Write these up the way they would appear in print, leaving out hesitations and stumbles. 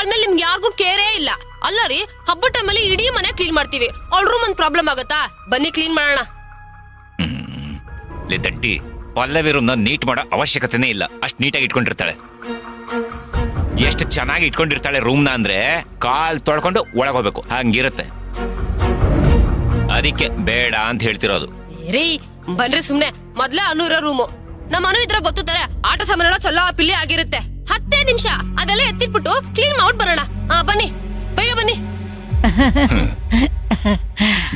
ಅವಳ ಮೇಲೆ ನಿಮ್ಗೆ ಯಾರಿಗೂ ಕೇರೇ ಇಲ್ಲ. ಅಲ್ಲ ರೀ, ಹಬ್ಬ ಟೈಮಲ್ಲಿ ಇಡೀ ಮನೆ ಕ್ಲೀನ್ ಮಾಡ್ತೀವಿ. ಅವಳ ರೂಮ್ ಒಂದ್ ಪ್ರಾಬ್ಲಮ್ ಆಗತ್ತಾ? ಬನ್ನಿ ಕ್ಲೀನ್ ಮಾಡೋಣ. ದಡ್ಡಿ, ಪಲ್ಲವಿ ರೂಮ್ನ ನೀಟ್ ಮಾಡೋ ಅವಶ್ಯಕತೆನೇ ಇಲ್ಲ. ಅಷ್ಟ್ ನೀಟಾಗಿ ಇಟ್ಕೊಂಡಿರ್ತಾಳೆ. ಎಷ್ಟು ಚೆನ್ನಾಗಿ ಇಟ್ಕೊಂಡಿರ್ತಾಳೆ ರೂಮ್ನ ಅಂದ್ರೆ ಕಾಲ್ ತೊಳ್ಕೊಂಡು ಒಳಗೋಗ್ಬೇಕು ಹಂಗಿರುತ್ತೆ. ಅದಕ್ಕೆ ಬೇಡ ಅಂತ ಹೇಳ್ತಿರೋದು. ರೀ ಬನ್ರಿ ಸುಮ್ನೆ. ಮೊದ್ಲೇ ಅನು ರೂಮು. ನಮ್ಮ ಅನು ಇದ್ರ ಗೊತ್ತುತ್ತಾರೆ ಆಟ ಸಾಮಾನೆಲ್ಲ ಚೊಲ್ಲ ಪಿಲ್ಲಿ ಆಗಿರುತ್ತೆ. 10 ನಿಮಿಷ ಅದೆಲ್ಲ ಎತ್ತಿಟ್ಬಿಟ್ಟು ಕ್ಲೀನ್ ಮಾಡ್ಬಿಟ್ಟು ಬರೋಣ. ಬನ್ನಿ, ಬೇಗ ಬನ್ನಿ.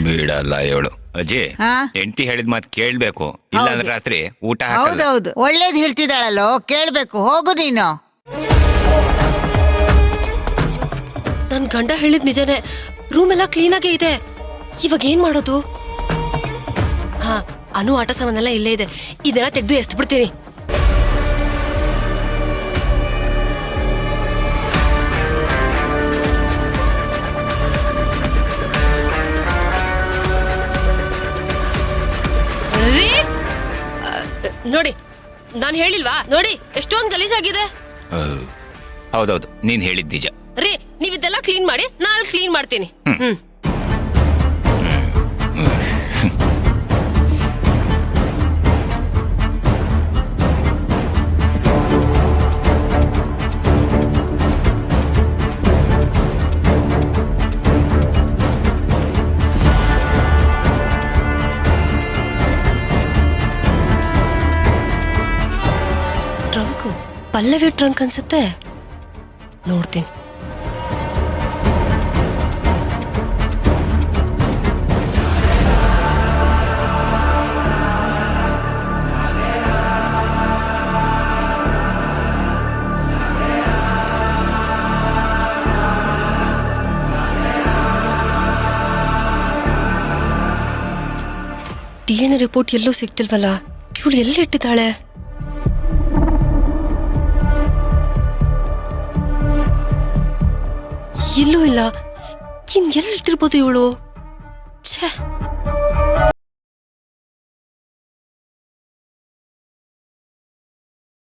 ಬಿಡಲ್ಲ ಇವಳು. ಅಜ್ಜಿ, ಹೆಂಡತಿ ಹೇಳಿದ ಮಾತು ಕೇಳ್ಬೇಕು, ಇಲ್ಲ ಅಂದ್ರೆ ರಾತ್ರಿ ಊಟ ಹಾಕಲ್ಲ. ಹೌದೌದು, ಒಳ್ಳೇದ್ ಹೇಳ್ತಿದ್ದಾಳಲ್ಲೋ, ಕೇಳ್ಬೇಕು. ಹೋಗು ನೀನು. ನನ್ ಗಂಡ ಹೇಳಿದ್ ನಿಜನೇ, ರೂಮ್ ಎಲ್ಲ ಕ್ಲೀನ್ ಆಗೇ ಇದೆ. ಇವಾಗ ಏನ್ ಮಾಡೋದು? ಅನು ಆಟ ಸಾಮಾನೆಲ್ಲ ಇಲ್ಲೇ ಇದೆ. ಇದೆಲ್ಲ ತೆಗೆದು ಎಸ್ತ್ ಬಿಡ್ತೀನಿ. ನೋಡಿ, ನಾನ್ ಹೇಳಿಲ್ವಾ? ನೋಡಿ ಎಷ್ಟೊಂದು ಗಲೀಜಾಗಿದೆ. ಹೌದೌದು, ನೀನ್ ಹೇಳಿದ್ ನಿಜ. ರೀ, ನೀವಿದೆಲ್ಲ ಕ್ಲೀನ್ ಮಾಡಿ, ನಾನು ಕ್ಲೀನ್ ಮಾಡ್ತೀನಿ. ಟ್ರಂಕು ಪಲ್ಲವಿ ಟ್ರಂಕ್ ಅನ್ಸುತ್ತೆ, ನೋಡ್ತೀನಿ. DNA ರಿಪೋರ್ಟ್ ಎಲ್ಲೂ ಸಿಗ್ತಿಲ್ವಲ್ಲ. ಇವಳು ಎಲ್ಲಿ ಇಟ್ಟಿದ್ದಾಳೆ? ಇಲ್ಲೂ ಇಲ್ಲ. ಇನ್ ಎಲ್ಲಿಟ್ಟಿರ್ಬೋದು ಇವಳು? ಛೇ.